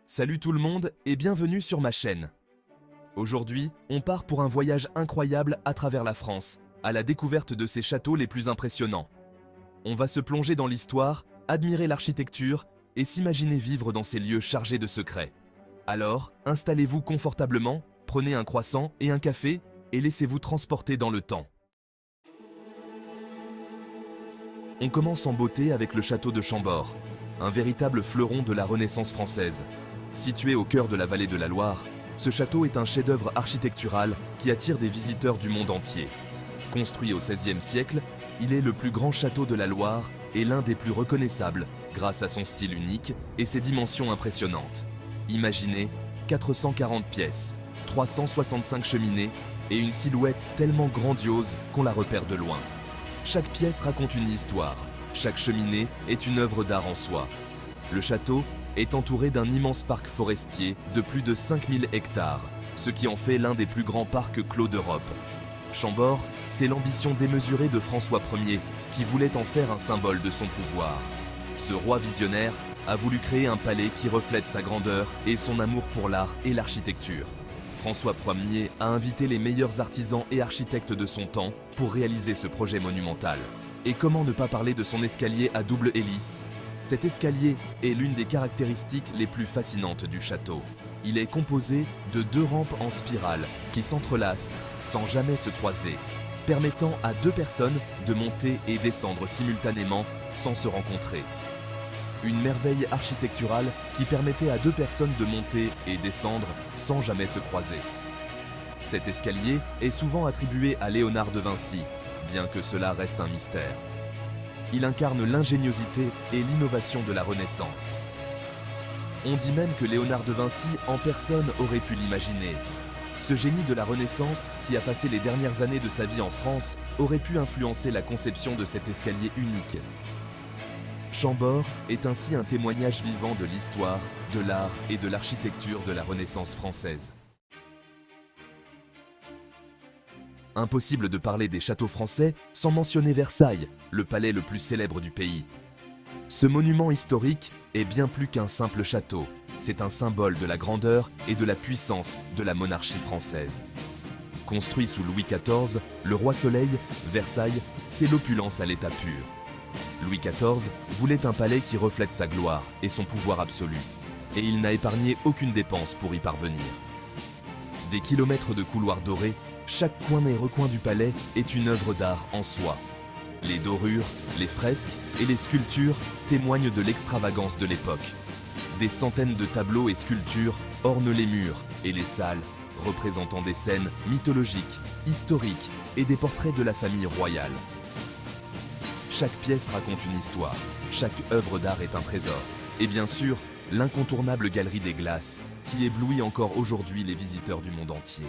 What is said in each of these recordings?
Salut tout le monde et bienvenue sur ma chaîne. Aujourd'hui, on part pour un voyage incroyable à travers la France, à la découverte de ses châteaux les plus impressionnants. On va se plonger dans l'histoire, admirer l'architecture et s'imaginer vivre dans ces lieux chargés de secrets. Alors, installez-vous confortablement, prenez un croissant et un café et laissez-vous transporter dans le temps. On commence en beauté avec le château de Chambord, un véritable fleuron de la Renaissance française. Situé au cœur de la vallée de la Loire, ce château est un chef-d'œuvre architectural qui attire des visiteurs du monde entier. Construit au XVIe siècle, il est le plus grand château de la Loire et l'un des plus reconnaissables grâce à son style unique et ses dimensions impressionnantes. Imaginez 440 pièces, 365 cheminées et une silhouette tellement grandiose qu'on la repère de loin. Chaque pièce raconte une histoire, chaque cheminée est une œuvre d'art en soi. Le château est entouré d'un immense parc forestier de plus de 5000 hectares, ce qui en fait l'un des plus grands parcs clos d'Europe. Chambord, c'est l'ambition démesurée de François Ier, qui voulait en faire un symbole de son pouvoir. Ce roi visionnaire a voulu créer un palais qui reflète sa grandeur et son amour pour l'art et l'architecture. François Ier a invité les meilleurs artisans et architectes de son temps pour réaliser ce projet monumental. Et comment ne pas parler de son escalier à double hélice ? Cet escalier est l'une des caractéristiques les plus fascinantes du château. Il est composé de 2 rampes en spirale qui s'entrelacent sans jamais se croiser, permettant à 2 personnes de monter et descendre simultanément sans se rencontrer. Une merveille architecturale qui permettait à 2 personnes de monter et descendre sans jamais se croiser. Cet escalier est souvent attribué à Léonard de Vinci, bien que cela reste un mystère. Il incarne l'ingéniosité et l'innovation de la Renaissance. On dit même que Léonard de Vinci en personne aurait pu l'imaginer. Ce génie de la Renaissance, qui a passé les dernières années de sa vie en France, aurait pu influencer la conception de cet escalier unique. Chambord est ainsi un témoignage vivant de l'histoire, de l'art et de l'architecture de la Renaissance française. Impossible de parler des châteaux français sans mentionner Versailles, le palais le plus célèbre du pays. Ce monument historique est bien plus qu'un simple château, c'est un symbole de la grandeur et de la puissance de la monarchie française. Construit sous Louis XIV, le roi Soleil, Versailles, c'est l'opulence à l'état pur. Louis XIV voulait un palais qui reflète sa gloire et son pouvoir absolu, et il n'a épargné aucune dépense pour y parvenir. Des kilomètres de couloirs dorés, chaque coin et recoin du palais est une œuvre d'art en soi. Les dorures, les fresques et les sculptures témoignent de l'extravagance de l'époque. Des centaines de tableaux et sculptures ornent les murs et les salles, représentant des scènes mythologiques, historiques et des portraits de la famille royale. Chaque pièce raconte une histoire, chaque œuvre d'art est un trésor. Et bien sûr, l'incontournable galerie des glaces, qui éblouit encore aujourd'hui les visiteurs du monde entier.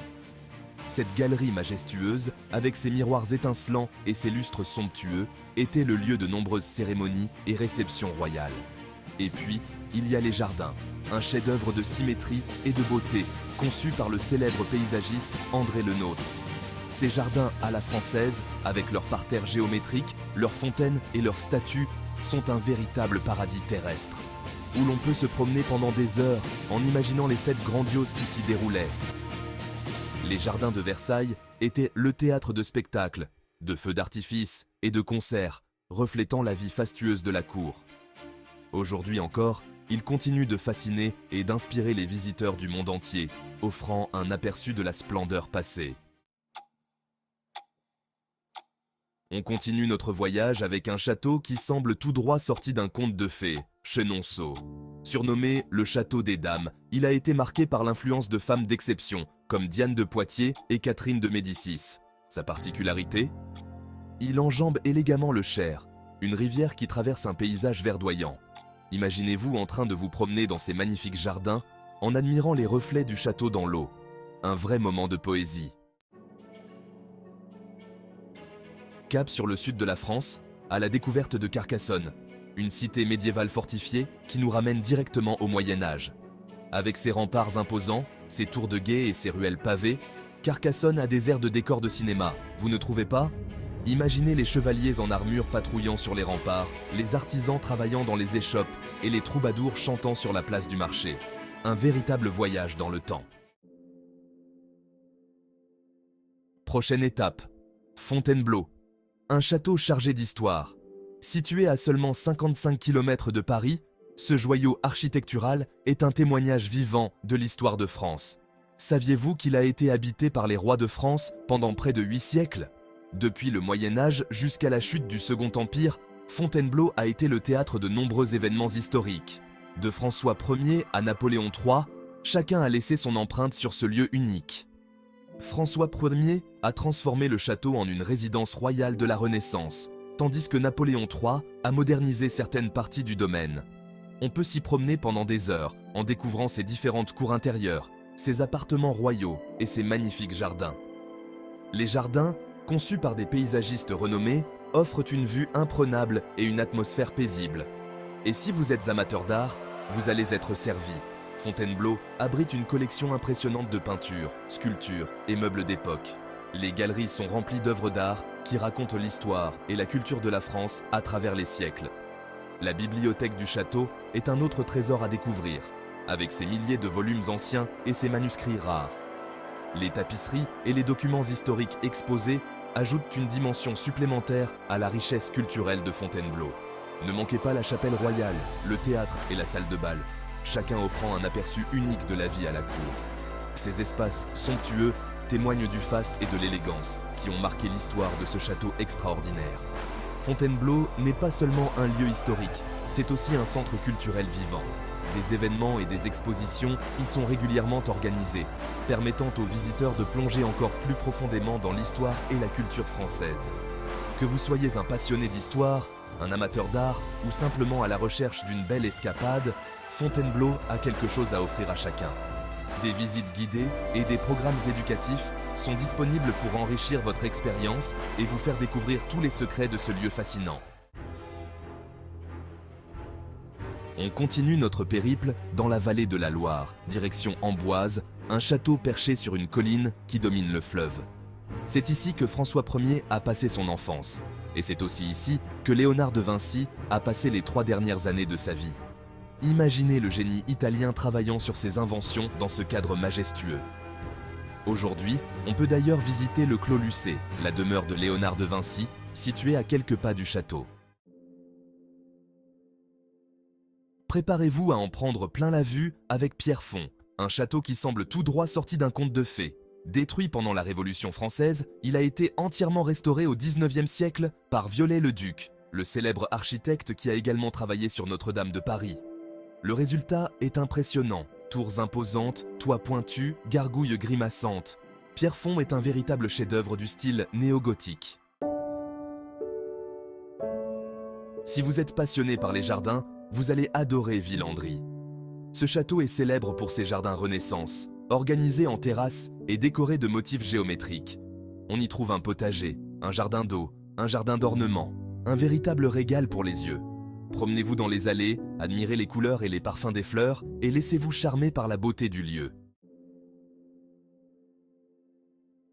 Cette galerie majestueuse, avec ses miroirs étincelants et ses lustres somptueux, était le lieu de nombreuses cérémonies et réceptions royales. Et puis, il y a les jardins, un chef-d'œuvre de symétrie et de beauté, conçu par le célèbre paysagiste André Le Nôtre. Ces jardins à la française, avec leurs parterres géométriques, leurs fontaines et leurs statues, sont un véritable paradis terrestre, où l'on peut se promener pendant des heures en imaginant les fêtes grandioses qui s'y déroulaient. Les jardins de Versailles étaient le théâtre de spectacles, de feux d'artifice et de concerts, reflétant la vie fastueuse de la cour. Aujourd'hui encore, ils continuent de fasciner et d'inspirer les visiteurs du monde entier, offrant un aperçu de la splendeur passée. On continue notre voyage avec un château qui semble tout droit sorti d'un conte de fées, Chenonceau. Surnommé le château des dames, il a été marqué par l'influence de femmes d'exception, comme Diane de Poitiers et Catherine de Médicis. Sa particularité ? Il enjambe élégamment le Cher, une rivière qui traverse un paysage verdoyant. Imaginez-vous en train de vous promener dans ces magnifiques jardins en admirant les reflets du château dans l'eau. Un vrai moment de poésie. Cap sur le sud de la France, à la découverte de Carcassonne, une cité médiévale fortifiée qui nous ramène directement au Moyen-Âge. Avec ses remparts imposants, ses tours de guet et ses ruelles pavées, Carcassonne a des airs de décor de cinéma, vous ne trouvez pas ? Imaginez les chevaliers en armure patrouillant sur les remparts, les artisans travaillant dans les échoppes et les troubadours chantant sur la place du marché. un véritable voyage dans le temps. Prochaine étape, Fontainebleau, un château chargé d'histoire. Situé à seulement 55 km de Paris, ce joyau architectural est un témoignage vivant de l'histoire de France. Saviez-vous qu'il a été habité par les rois de France pendant près de 8 siècles? Depuis le Moyen-Âge jusqu'à la chute du Second Empire, Fontainebleau a été le théâtre de nombreux événements historiques. De François Ier à Napoléon III, chacun a laissé son empreinte sur ce lieu unique. François Ier a transformé le château en une résidence royale de la Renaissance, tandis que Napoléon III a modernisé certaines parties du domaine. On peut s'y promener pendant des heures en découvrant ses différentes cours intérieures, ses appartements royaux et ses magnifiques jardins. Les jardins, conçus par des paysagistes renommés, offrent une vue imprenable et une atmosphère paisible. Et si vous êtes amateur d'art, vous allez être servi. Fontainebleau abrite une collection impressionnante de peintures, sculptures et meubles d'époque. Les galeries sont remplies d'œuvres d'art qui racontent l'histoire et la culture de la France à travers les siècles. La bibliothèque du château est un autre trésor à découvrir, avec ses milliers de volumes anciens et ses manuscrits rares. Les tapisseries et les documents historiques exposés ajoutent une dimension supplémentaire à la richesse culturelle de Fontainebleau. Ne manquez pas la chapelle royale, le théâtre et la salle de bal, chacun offrant un aperçu unique de la vie à la cour. Ces espaces somptueux témoignent du faste et de l'élégance qui ont marqué l'histoire de ce château extraordinaire. Fontainebleau n'est pas seulement un lieu historique, c'est aussi un centre culturel vivant. Des événements et des expositions y sont régulièrement organisés, permettant aux visiteurs de plonger encore plus profondément dans l'histoire et la culture française. Que vous soyez un passionné d'histoire, un amateur d'art ou simplement à la recherche d'une belle escapade, Fontainebleau a quelque chose à offrir à chacun. Des visites guidées et des programmes éducatifs sont disponibles pour enrichir votre expérience et vous faire découvrir tous les secrets de ce lieu fascinant. On continue notre périple dans la vallée de la Loire, direction Amboise, un château perché sur une colline qui domine le fleuve. C'est ici que François Ier a passé son enfance, et c'est aussi ici que Léonard de Vinci a passé les 3 dernières années de sa vie. Imaginez le génie italien travaillant sur ses inventions dans ce cadre majestueux. Aujourd'hui, on peut d'ailleurs visiter le Clos Lucé, la demeure de Léonard de Vinci, située à quelques pas du château. Préparez-vous à en prendre plein la vue avec Pierrefonds, un château qui semble tout droit sorti d'un conte de fées. Détruit pendant la Révolution française, il a été entièrement restauré au XIXe siècle par Viollet-le-Duc, le célèbre architecte qui a également travaillé sur Notre-Dame de Paris. Le résultat est impressionnant. Tours imposantes, toits pointus, gargouilles grimaçantes. Pierrefonds est un véritable chef-d'œuvre du style néo-gothique. Si vous êtes passionné par les jardins, vous allez adorer Villandry. Ce château est célèbre pour ses jardins Renaissance, organisés en terrasse et décorés de motifs géométriques. On y trouve un potager, un jardin d'eau, un jardin d'ornement, un véritable régal pour les yeux. Promenez-vous dans les allées, admirez les couleurs et les parfums des fleurs et laissez-vous charmer par la beauté du lieu.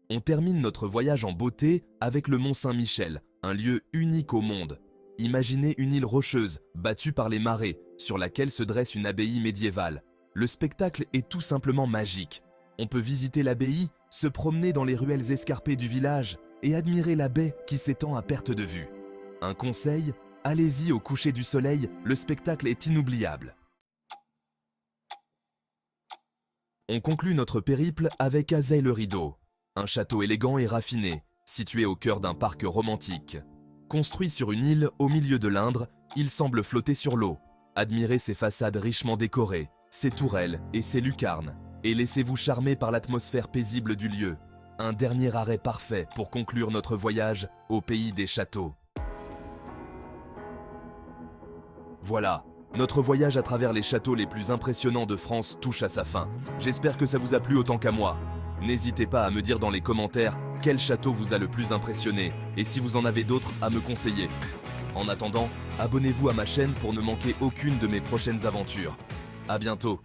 On termine notre voyage en beauté avec le Mont Saint-Michel, un lieu unique au monde. Imaginez une île rocheuse, battue par les marées, sur laquelle se dresse une abbaye médiévale. Le spectacle est tout simplement magique. On peut visiter l'abbaye, se promener dans les ruelles escarpées du village et admirer la baie qui s'étend à perte de vue. Un conseil, allez-y au coucher du soleil, le spectacle est inoubliable. On conclut notre périple avec Azay-le-Rideau, un château élégant et raffiné, situé au cœur d'un parc romantique. Construit sur une île au milieu de l'Indre, il semble flotter sur l'eau. Admirez ses façades richement décorées, ses tourelles et ses lucarnes, et laissez-vous charmer par l'atmosphère paisible du lieu. Un dernier arrêt parfait pour conclure notre voyage au pays des châteaux. Voilà, notre voyage à travers les châteaux les plus impressionnants de France touche à sa fin. J'espère que ça vous a plu autant qu'à moi. N'hésitez pas à me dire dans les commentaires quel château vous a le plus impressionné et si vous en avez d'autres à me conseiller. En attendant, abonnez-vous à ma chaîne pour ne manquer aucune de mes prochaines aventures. À bientôt.